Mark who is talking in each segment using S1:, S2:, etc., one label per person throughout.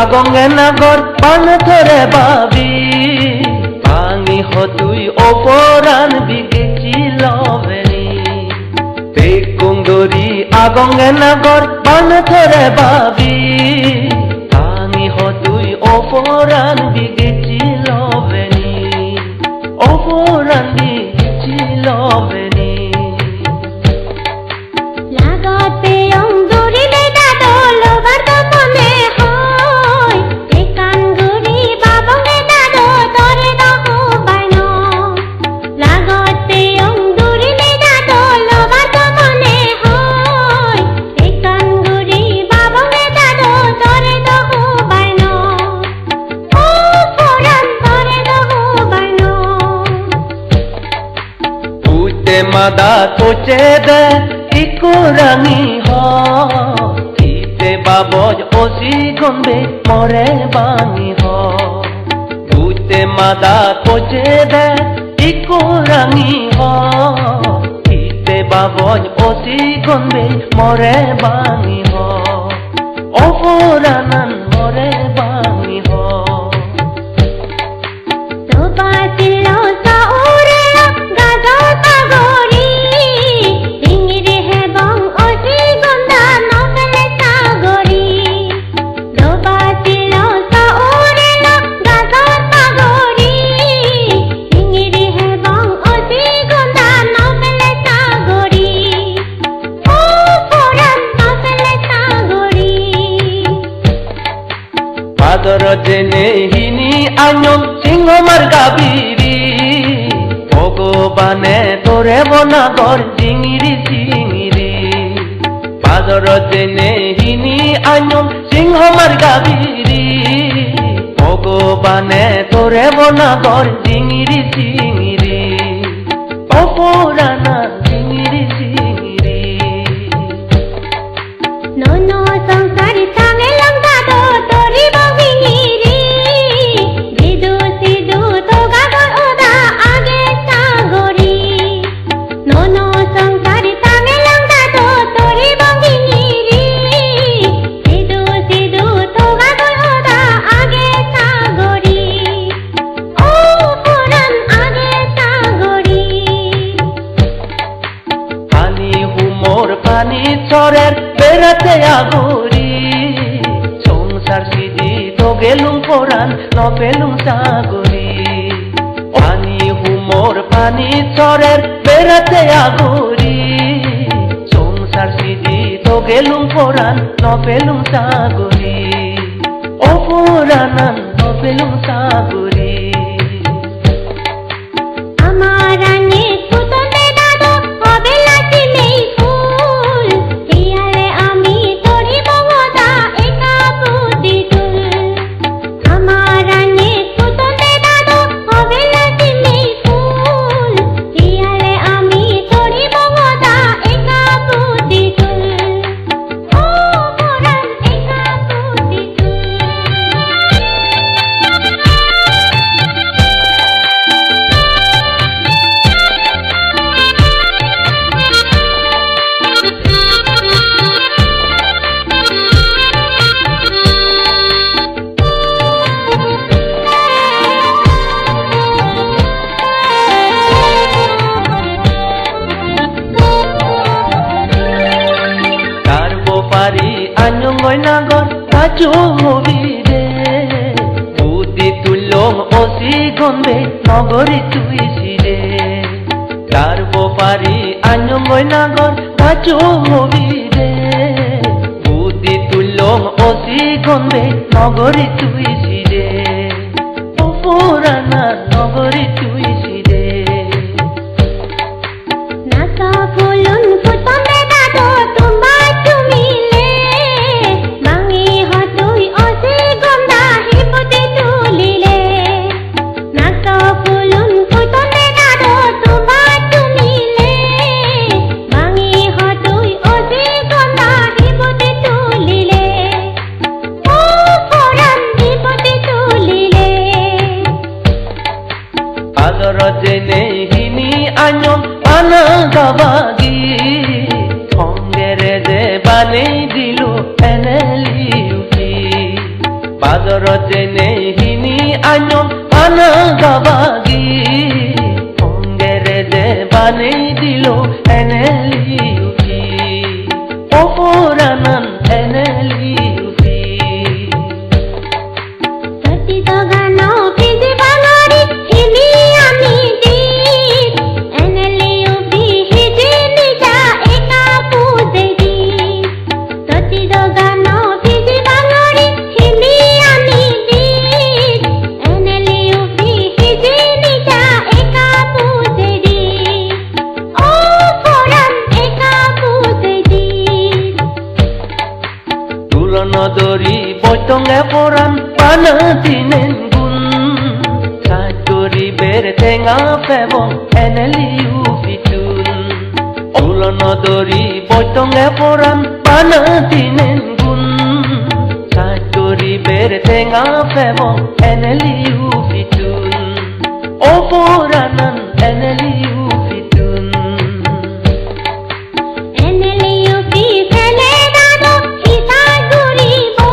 S1: agongge nagor panthore babi bangi hotui oporan bigeci loveni tekundori agongge nagor panthore babi bangi hotui oporan bigeci loveni oporan bigeci loveni
S2: লাগাতে অঙ্গুরি বেদা দোল বর্তমানে হয় একান গুরি বাবঙ্গে দাদো তরে দহ বান লাগাতে অঙ্গুরি বেদা দোল বর্তমানে হয় একান গুরি বাবঙ্গে দাদো তরে দহ বান ও পুরান তরে দহ বান
S1: উতে মাদা তোচে দে ikurangi ho kite baboj osi gombe more bangi ho ute mada koche de ikurangi ho kite baboj osi gombe more bangi ho oporanan more bangi ho
S2: Tobasilo saurela gazo tagori tingiri hebong osi gonda novele sagori Tobasilo saurela gazo tagori tingiri hebong osi gonda novele sagori o poran novele sagori
S1: Padar jene hini anyom singo margabiri Bhogobane tore bonagor jingiri jingiri Padar jene hini anyom singo margabiri Bhogobane tore bonagor jingiri jingiri Opurana jingiri jingiri
S2: Nono sangsari tangelam dado tori bogingiri Didu sidu toga gor oda age sagori Nono sangsari tangelam dado tori bogingiri Didu sidu toga gor oda age sagori O puran age sagori
S1: Pani humor pani chorer berate aguri Songsar sidi to gelum poran no pelum saguri Pani humor pani chorer berate aguri Songsar sidi to gelum poran no pelum saguri O poranan no pelum saguri
S2: আমারানে কুতনে দাদো হবে লাচিলেই ফুল হিয়ালে আমি তরি বমদা একা পুতি তুল আমারানে কুতনে দাদো হবে লাচিলেই ফুল হিয়ালে আমি তরি বমদা একা পুতি তুল ও পুরান একা পুতি তুল
S1: Tarbo pari anyongoy nagor kachu movide Budi tulong osi gombe nogori tuisire Tarbo pari anyongoy nagor kachu movide Budi tulong osi gombe nogori tuisire Opurana nogori tuisire
S2: নাকা ফুলুন ফুটনে দাদো তোমা তুমিলে বাঙি হতুই অসে গন্দা হিপতে তুলিলে নাকা ফুলুন ফুটনে দাদো তোমা তুমিলে বাঙি হতুই অসে গন্দা হিপতে তুলিলে ও পুরান হিপতে তুলিলে
S1: Ador jene hini anyom anagabagi Ongere je bane dilu eneli uti Boitonge poran panatinen gun Satori bertenga febong eneliu fitun Ulonodori boitonge poran panatinen gun Satori bertenga febong eneliu fitun O poranan eneliu fitun
S2: eneliu fi fele dado hisa guri bo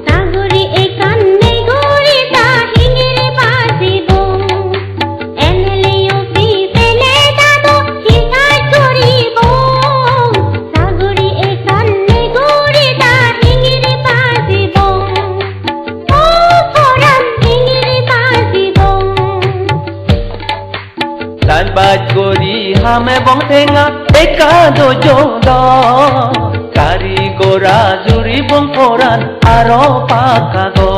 S2: saguri ekan nei guri ta hingire basibo eneliu fi fele dado hisa guri bo saguri ekan nei guri ta hingire basibo o poran hingire basibo
S1: Lan baj gori hame bong tenga eka dojo do Kari gora juri bong poran aro pakago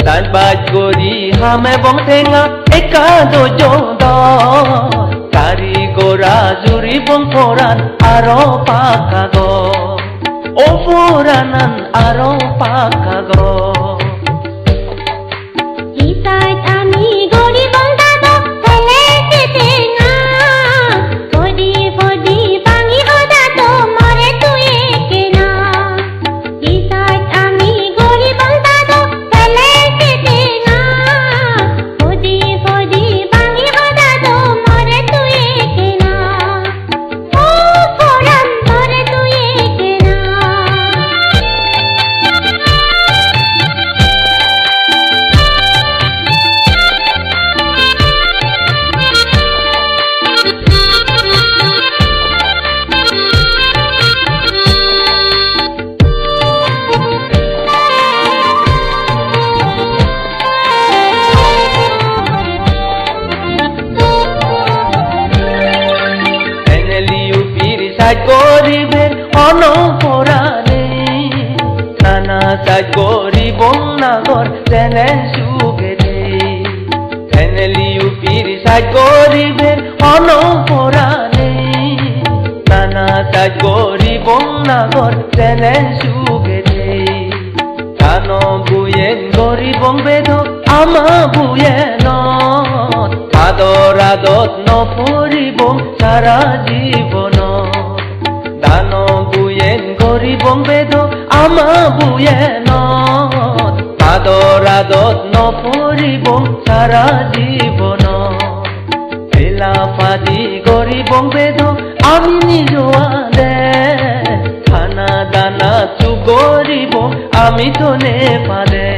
S1: Lan baj gori hame bong tenga eka dojo do Kari gora juri bong poran aro pakago O poranan aro pakago
S2: Isai ami gori bong dado fele tetenga Fodi fodi bangi hoda to more tuye kena Isai ami gori bong dado fele tetenga Fodi fodi bangi hoda to more tuye kena O poran more tuye kena
S1: Eneliu piri saj goriber ono porane Nana saj goribong nagor tenen sugede Eneliu piri saj goriber ono porane Nana saj goribong nagor tenen sugede Kano buyen goribong bedo ama buyenot Ador adot no puribong সারা জীবন দানো বুয়েন গরিবং বেদ আমা বুয়েন আদর আদত নপরিবং সারা জীবন পেলা ফাদি গরিবং বেদ আমি নিজ আদে খানা দানা চু গরিব আমি তো নে পাদে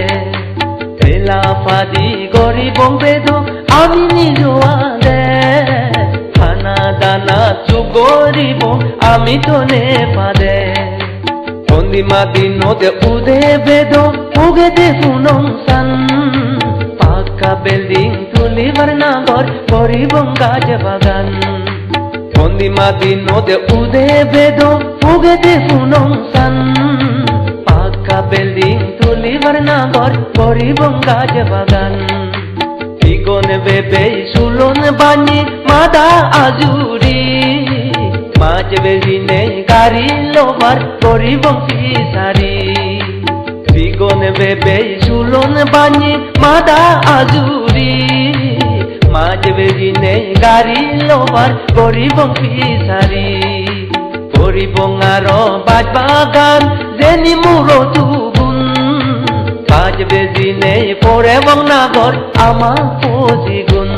S1: পেলা ফাদি গরিবং বেদ আমি নিজ আদে দানা চু গরিব আমি তো নে পাদে বন্দিমা দিনতে উদে বেদ উগেতে ফুনং সান পাকা বিল্ডিং তুলিবার নাগর গরিবং গাছ বাগান বন্দিমা দিনতে উদে বেদ উগেতে ফুনং সান পাকা বিল্ডিং তুলিবার নাগর গরিবং গাছ বাগান Igon bebe sulon bani mada azuri Maj bezine gari lovar goribong fisari Igon bebe sulon bani mada azuri Maj bezine gari lovar goribong fisari Goribong aro baj bagan zeni muro tubun Baj bezine pore bong nagor ama pozigun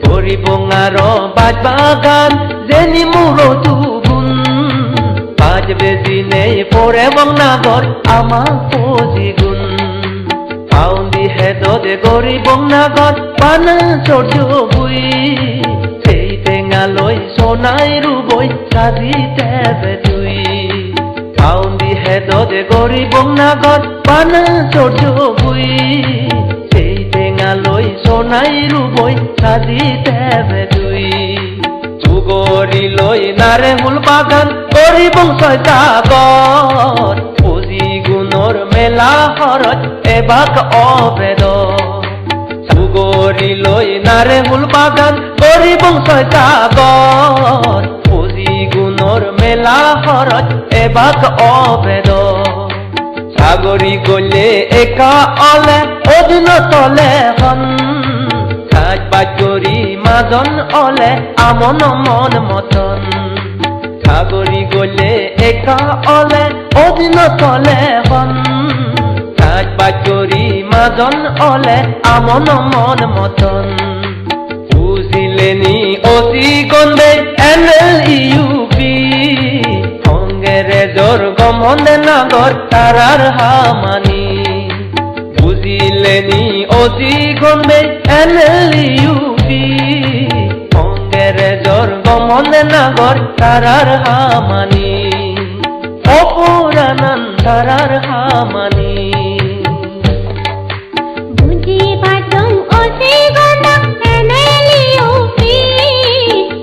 S1: Goribong aro baj bagan zeni muro tubun Baj bezine pore bong nagor ama pozigun Paundi hedo de goribong nagor bana chorjo bui Sei tengaloi sonai ruboi sadi tebe tui Paundi hedo de goribong nagor bana chorjo bui Sei tengaloi sonai ruboi sadi tebe tui Tugori loi nare hul bagan goribong soitagor Puji gunor mela horot ebak obedor Tugori loi nare hul bagan goribong soitagor Puji gunor mela horot ebak obedor Sagari গলে একা অলে অদিন তলে হন সাজ বাজরি মাজন অলে আমন মন মতন সাগরী গলে একা অলে অদিন তলে হন সাজ বাজরি মাজন অলে আমন মন মতন বুঝিলেনি অতি গন্ধে NLEUP অঙ্গেরেজর গমন্দে নাগর তারার হামানি বুঝিলেনি অতি গন্ধে NLEUP অঙ্গেরেজর গমন্দে নাগর তারার হামানি অপুরানান তারার হামানি
S2: বুঝি বাটং ওসি গন্ডা NLEUP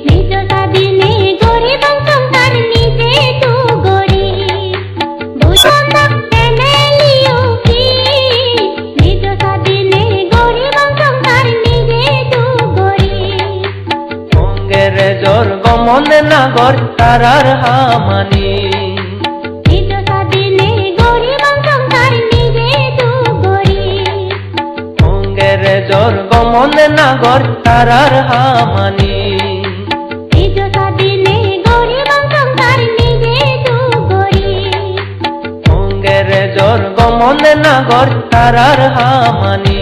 S2: নিজ স্বাধীনে গরিব সংসার নিজে তু গড়ি বুঝন NLEUP নিজ স্বাধীনে গরিব সংসার নিজে তু গড়ি
S1: অঙ্গেরেজর গমন্দে নাগর তারার হামানি
S2: নিজ স্বাধীনে গরিব সংসার নিজে তু গড়ি
S1: অঙ্গেরেজর গমন্দে নাগর তারার হামানি
S2: নিজ স্বাধীনে গরিব সংসার নিজে তু গড়ি
S1: অঙ্গেরেজর গমন্দে নাগর তারার হামানি